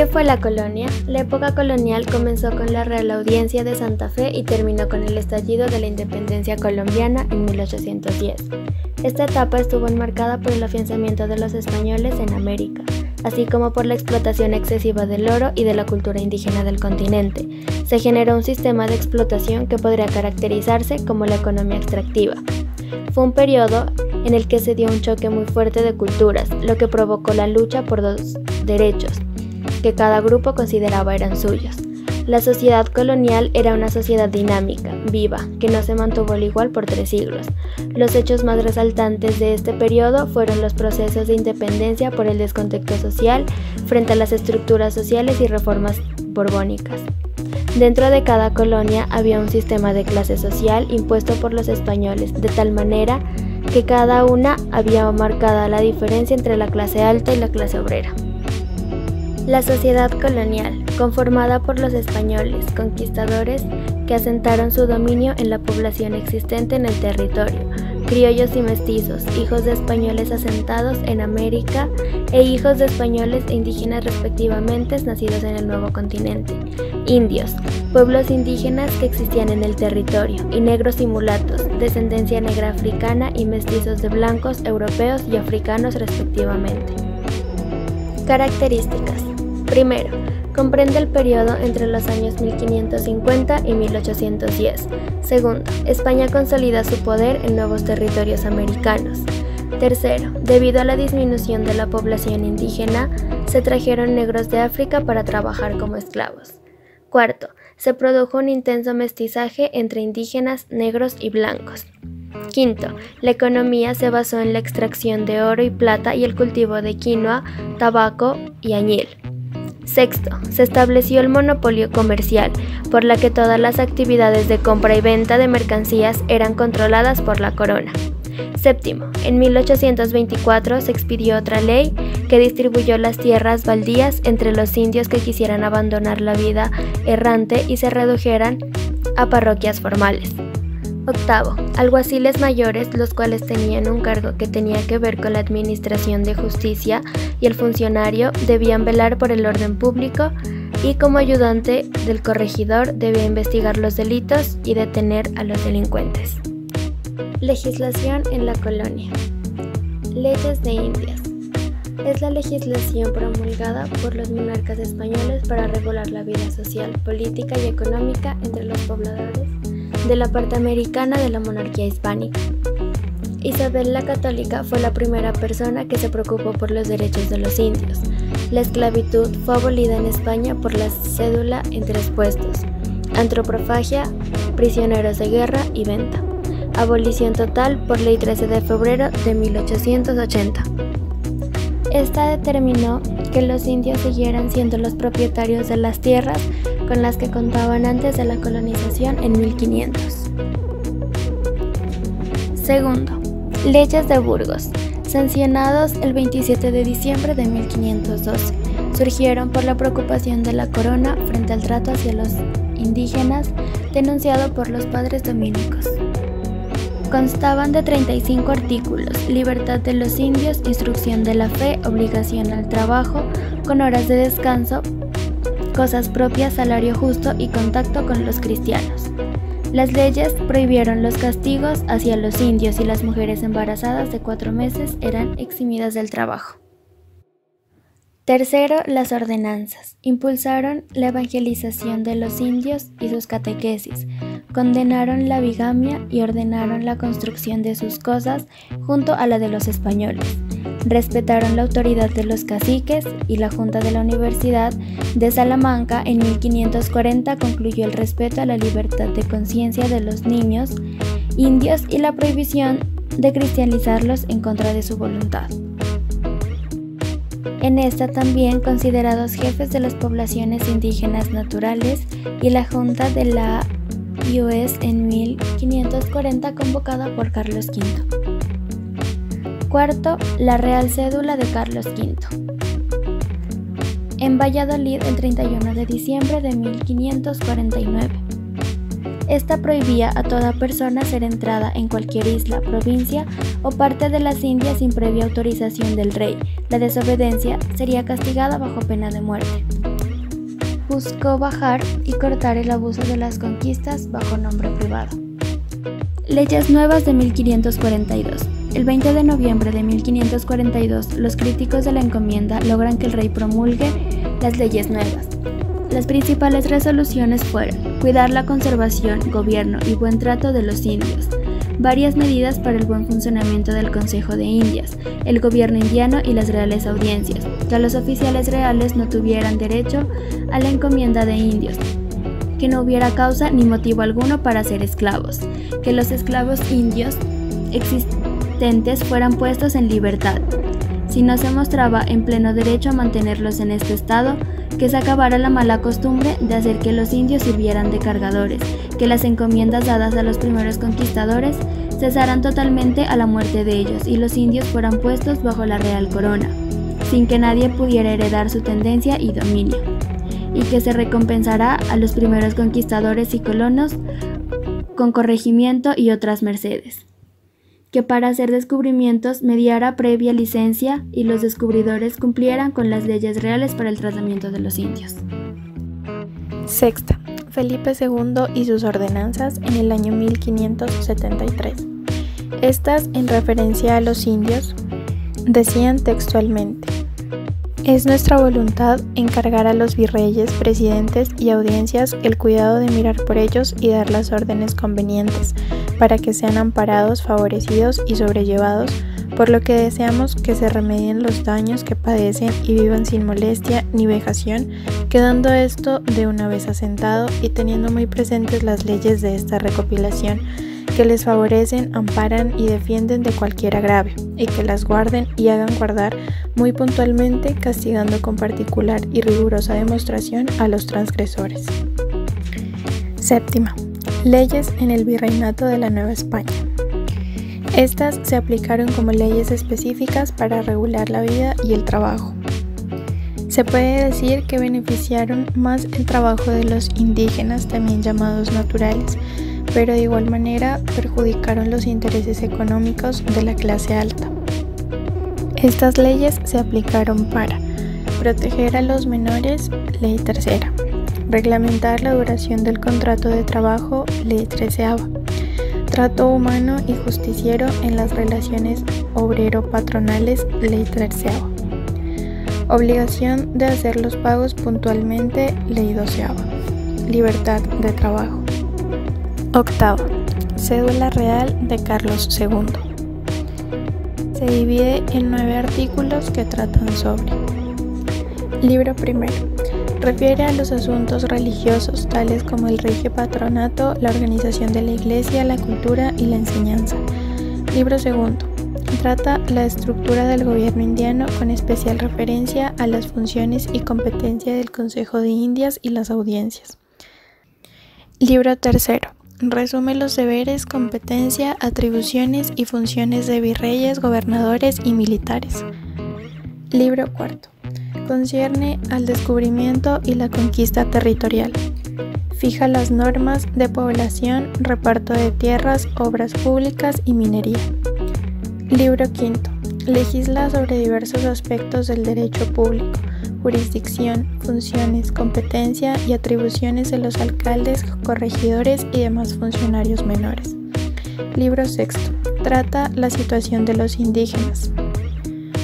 ¿Qué fue la colonia? La época colonial comenzó con la Real Audiencia de Santa Fe y terminó con el estallido de la independencia colombiana en 1810. Esta etapa estuvo enmarcada por el afianzamiento de los españoles en América, así como por la explotación excesiva del oro y de la cultura indígena del continente. Se generó un sistema de explotación que podría caracterizarse como la economía extractiva. Fue un periodo en el que se dio un choque muy fuerte de culturas, lo que provocó la lucha por dos derechos que cada grupo consideraba eran suyos. La sociedad colonial era una sociedad dinámica, viva, que no se mantuvo al igual por 3 siglos. Los hechos más resaltantes de este periodo fueron los procesos de independencia por el descontexto social frente a las estructuras sociales y reformas borbónicas. Dentro de cada colonia había un sistema de clase social impuesto por los españoles, de tal manera que cada una había marcada la diferencia entre la clase alta y la clase obrera. La sociedad colonial, conformada por los españoles conquistadores que asentaron su dominio en la población existente en el territorio, criollos y mestizos, hijos de españoles asentados en América e hijos de españoles e indígenas respectivamente nacidos en el nuevo continente, indios, pueblos indígenas que existían en el territorio, y negros y mulatos, descendencia negra africana y mestizos de blancos, europeos y africanos respectivamente. Características. Primero, comprende el periodo entre los años 1550 y 1810. Segundo, España consolida su poder en nuevos territorios americanos. Tercero, debido a la disminución de la población indígena, se trajeron negros de África para trabajar como esclavos. Cuarto, se produjo un intenso mestizaje entre indígenas, negros y blancos. Quinto, la economía se basó en la extracción de oro y plata y el cultivo de quinoa, tabaco y añil. Sexto, se estableció el monopolio comercial, por la que todas las actividades de compra y venta de mercancías eran controladas por la corona. Séptimo, en 1824 se expidió otra ley que distribuyó las tierras baldías entre los indios que quisieran abandonar la vida errante y se redujeran a parroquias formales. Octavo, alguaciles mayores, los cuales tenían un cargo que tenía que ver con la administración de justicia y el funcionario debían velar por el orden público y como ayudante del corregidor debía investigar los delitos y detener a los delincuentes. Legislación en la colonia. Leyes de Indias. Es la legislación promulgada por los monarcas españoles para regular la vida social, política y económica entre los pobladores de la parte americana de la monarquía hispánica. Isabel la Católica fue la primera persona que se preocupó por los derechos de los indios. La esclavitud fue abolida en España por la cédula en 3 puestos: antropofagia, prisioneros de guerra y venta. Abolición total por ley 13 de febrero de 1880. Esta determinó que los indios siguieran siendo los propietarios de las tierras con las que contaban antes de la colonización en 1500. Segundo, leyes de Burgos, sancionados el 27 de diciembre de 1512. Surgieron por la preocupación de la corona frente al trato hacia los indígenas denunciado por los padres dominicos. Constaban de 35 artículos: libertad de los indios, instrucción de la fe, obligación al trabajo, con horas de descanso, cosas propias, salario justo y contacto con los cristianos. Las leyes prohibieron los castigos hacia los indios y las mujeres embarazadas de 4 meses eran eximidas del trabajo. Tercero, las ordenanzas. Impulsaron la evangelización de los indios y sus catequesis, condenaron la bigamia y ordenaron la construcción de sus cosas junto a la de los españoles. Respetaron la autoridad de los caciques y la Junta de la Universidad de Salamanca en 1540 concluyó el respeto a la libertad de conciencia de los niños indios y la prohibición de cristianizarlos en contra de su voluntad. En esta también considerados jefes de las poblaciones indígenas naturales y la Junta de la US en 1540 convocada por Carlos V. Cuarto, la Real Cédula de Carlos V. En Valladolid el 31 de diciembre de 1549. Esta prohibía a toda persona ser entrada en cualquier isla, provincia o parte de las Indias sin previa autorización del rey. La desobediencia sería castigada bajo pena de muerte. buscó bajar y cortar el abuso de las conquistas bajo nombre privado. Leyes nuevas de 1542. El 20 de noviembre de 1542, los críticos de la encomienda logran que el rey promulgue las leyes nuevas. Las principales resoluciones fueron cuidar la conservación, gobierno y buen trato de los indios, varias medidas para el buen funcionamiento del Consejo de Indias, el gobierno indiano y las reales audiencias, que los oficiales reales no tuvieran derecho a la encomienda de indios, que no hubiera causa ni motivo alguno para ser esclavos, que los esclavos indios existentes fueran puestos en libertad, si no se mostraba en pleno derecho a mantenerlos en este estado, que se acabara la mala costumbre de hacer que los indios sirvieran de cargadores, que las encomiendas dadas a los primeros conquistadores cesaran totalmente a la muerte de ellos y los indios fueran puestos bajo la real corona, sin que nadie pudiera heredar su tendencia y dominio, y que se recompensará a los primeros conquistadores y colonos con corregimiento y otras mercedes, que para hacer descubrimientos mediara previa licencia y los descubridores cumplieran con las leyes reales para el tratamiento de los indios. Sexta, Felipe II y sus ordenanzas en el año 1573. Estas, en referencia a los indios, decían textualmente: es nuestra voluntad encargar a los virreyes, presidentes y audiencias el cuidado de mirar por ellos y dar las órdenes convenientes, para que sean amparados, favorecidos y sobrellevados, por lo que deseamos que se remedien los daños que padecen y vivan sin molestia ni vejación, quedando esto de una vez asentado y teniendo muy presentes las leyes de esta recopilación, que les favorecen, amparan y defienden de cualquier agravio, y que las guarden y hagan guardar muy puntualmente, castigando con particular y rigurosa demostración a los transgresores. Séptima, leyes en el Virreinato de la Nueva España. Estas se aplicaron como leyes específicas para regular la vida y el trabajo. Se puede decir que beneficiaron más el trabajo de los indígenas, también llamados naturales, pero de igual manera perjudicaron los intereses económicos de la clase alta. Estas leyes se aplicaron para proteger a los menores, ley tercera; reglamentar la duración del contrato de trabajo, ley treceava; trato humano y justiciero en las relaciones obrero-patronales, ley treceava; obligación de hacer los pagos puntualmente, ley doceava; libertad de trabajo. Octava, cédula real de Carlos II. Se divide en 9 artículos que tratan sobre: libro primero, refiere a los asuntos religiosos, tales como el regio patronato, la organización de la iglesia, la cultura y la enseñanza. Libro segundo, trata la estructura del gobierno indiano con especial referencia a las funciones y competencia del Consejo de Indias y las audiencias. Libro tercero, resume los deberes, competencia, atribuciones y funciones de virreyes, gobernadores y militares. Libro cuarto, concierne al descubrimiento y la conquista territorial. Fija las normas de población, reparto de tierras, obras públicas y minería. Libro quinto, legisla sobre diversos aspectos del derecho público, jurisdicción, funciones, competencia y atribuciones de los alcaldes, corregidores y demás funcionarios menores. Libro sexto, trata la situación de los indígenas,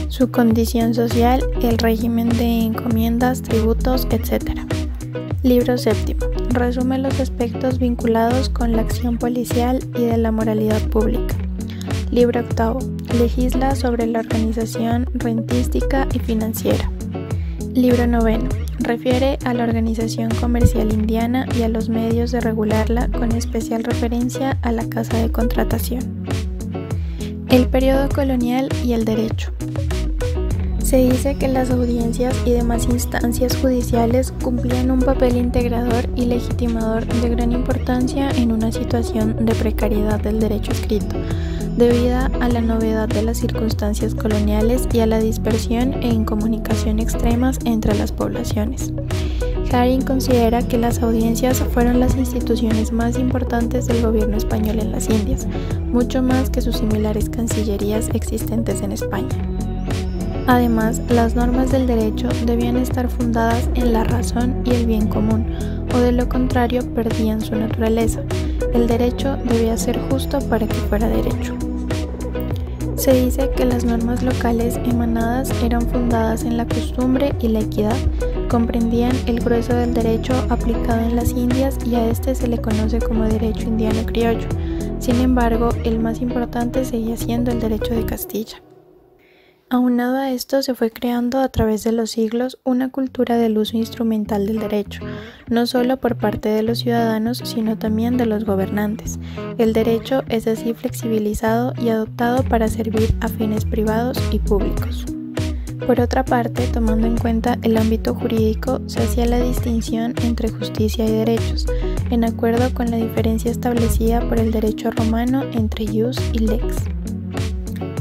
su condición social, el régimen de encomiendas, tributos, etc. Libro séptimo, resume los aspectos vinculados con la acción policial y de la moralidad pública. Libro octavo, legisla sobre la organización rentística y financiera. Libro noveno, refiere a la organización comercial indiana y a los medios de regularla, con especial referencia a la casa de contratación. El periodo colonial y el derecho. Se dice que las audiencias y demás instancias judiciales cumplían un papel integrador y legitimador de gran importancia en una situación de precariedad del derecho escrito, debida a la novedad de las circunstancias coloniales y a la dispersión e incomunicación extremas entre las poblaciones. Haring considera que las audiencias fueron las instituciones más importantes del gobierno español en las Indias, mucho más que sus similares cancillerías existentes en España. Además, las normas del derecho debían estar fundadas en la razón y el bien común, o de lo contrario perdían su naturaleza. El derecho debía ser justo para que fuera derecho. Se dice que las normas locales emanadas eran fundadas en la costumbre y la equidad, comprendían el grueso del derecho aplicado en las Indias y a este se le conoce como derecho indiano criollo. Sin embargo, el más importante seguía siendo el derecho de Castilla. Aunado a esto, se fue creando a través de los siglos una cultura del uso instrumental del derecho, no solo por parte de los ciudadanos, sino también de los gobernantes. El derecho es así flexibilizado y adoptado para servir a fines privados y públicos. Por otra parte, tomando en cuenta el ámbito jurídico, se hacía la distinción entre justicia y derechos, en acuerdo con la diferencia establecida por el derecho romano entre ius y lex.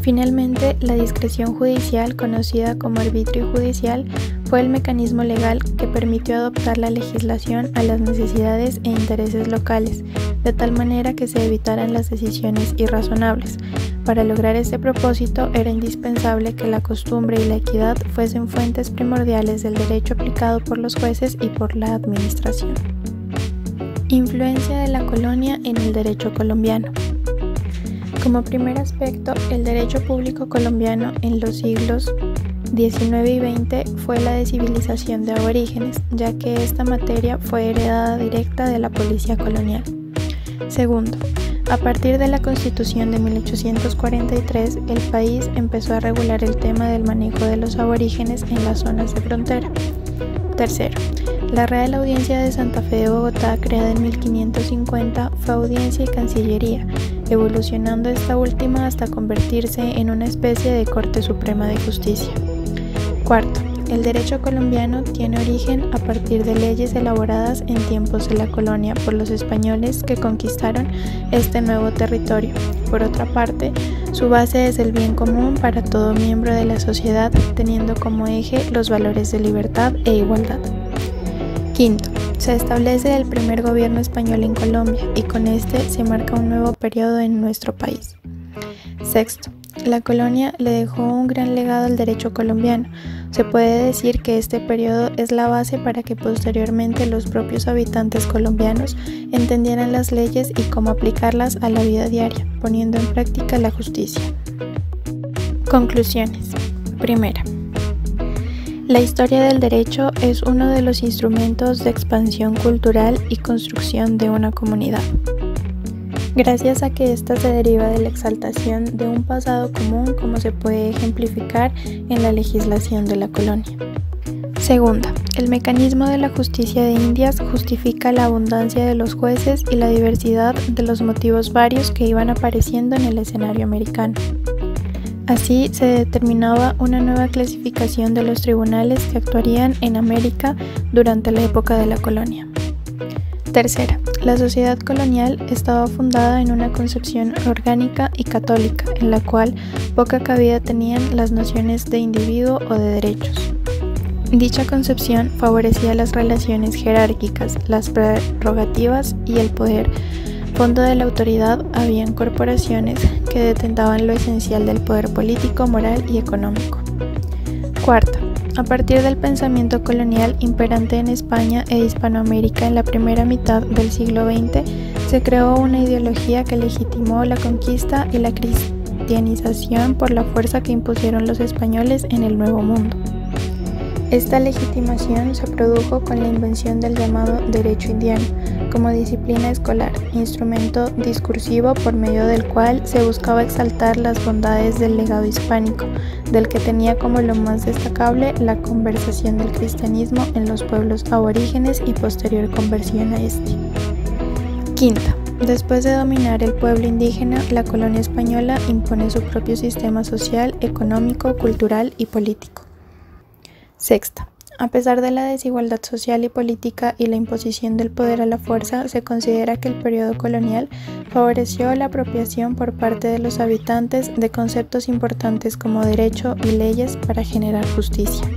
Finalmente, la discreción judicial, conocida como arbitrio judicial, fue el mecanismo legal que permitió adaptar la legislación a las necesidades e intereses locales, de tal manera que se evitaran las decisiones irrazonables. Para lograr este propósito, era indispensable que la costumbre y la equidad fuesen fuentes primordiales del derecho aplicado por los jueces y por la administración. Influencia de la colonia en el derecho colombiano. Como primer aspecto, el derecho público colombiano en los siglos XIX y XX fue la de civilización de aborígenes, ya que esta materia fue heredada directa de la policía colonial. Segundo, a partir de la Constitución de 1843, el país empezó a regular el tema del manejo de los aborígenes en las zonas de frontera. Tercero, la Real Audiencia de Santa Fe de Bogotá, creada en 1550, fue audiencia y cancillería, evolucionando esta última hasta convertirse en una especie de Corte Suprema de Justicia. Cuarto, el derecho colombiano tiene origen a partir de leyes elaboradas en tiempos de la colonia por los españoles que conquistaron este nuevo territorio. Por otra parte, su base es el bien común para todo miembro de la sociedad, teniendo como eje los valores de libertad e igualdad. Quinto, se establece el primer gobierno español en Colombia y con este se marca un nuevo periodo en nuestro país. Sexto, la colonia le dejó un gran legado al derecho colombiano. Se puede decir que este periodo es la base para que posteriormente los propios habitantes colombianos entendieran las leyes y cómo aplicarlas a la vida diaria, poniendo en práctica la justicia. Conclusiones. Primera. La historia del derecho es uno de los instrumentos de expansión cultural y construcción de una comunidad. Gracias a que ésta se deriva de la exaltación de un pasado común, como se puede ejemplificar en la legislación de la colonia. Segunda, el mecanismo de la justicia de Indias justifica la abundancia de los jueces y la diversidad de los motivos varios que iban apareciendo en el escenario americano. Así se determinaba una nueva clasificación de los tribunales que actuarían en América durante la época de la colonia. Tercera, la sociedad colonial estaba fundada en una concepción orgánica y católica, en la cual poca cabida tenían las nociones de individuo o de derechos. Dicha concepción favorecía las relaciones jerárquicas, las prerrogativas y el poder. Fondo de la autoridad habían corporaciones que detentaban lo esencial del poder político, moral y económico. Cuarta, a partir del pensamiento colonial imperante en España e Hispanoamérica en la primera mitad del siglo XX, se creó una ideología que legitimó la conquista y la cristianización por la fuerza que impusieron los españoles en el Nuevo Mundo. Esta legitimación se produjo con la invención del llamado derecho indiano, como disciplina escolar, instrumento discursivo por medio del cual se buscaba exaltar las bondades del legado hispánico, del que tenía como lo más destacable la conservación del cristianismo en los pueblos aborígenes y posterior conversión a este. Quinta, después de dominar el pueblo indígena, la colonia española impone su propio sistema social, económico, cultural y político. Sexta, a pesar de la desigualdad social y política y la imposición del poder a la fuerza, se considera que el periodo colonial favoreció la apropiación por parte de los habitantes de conceptos importantes como derecho y leyes para generar justicia.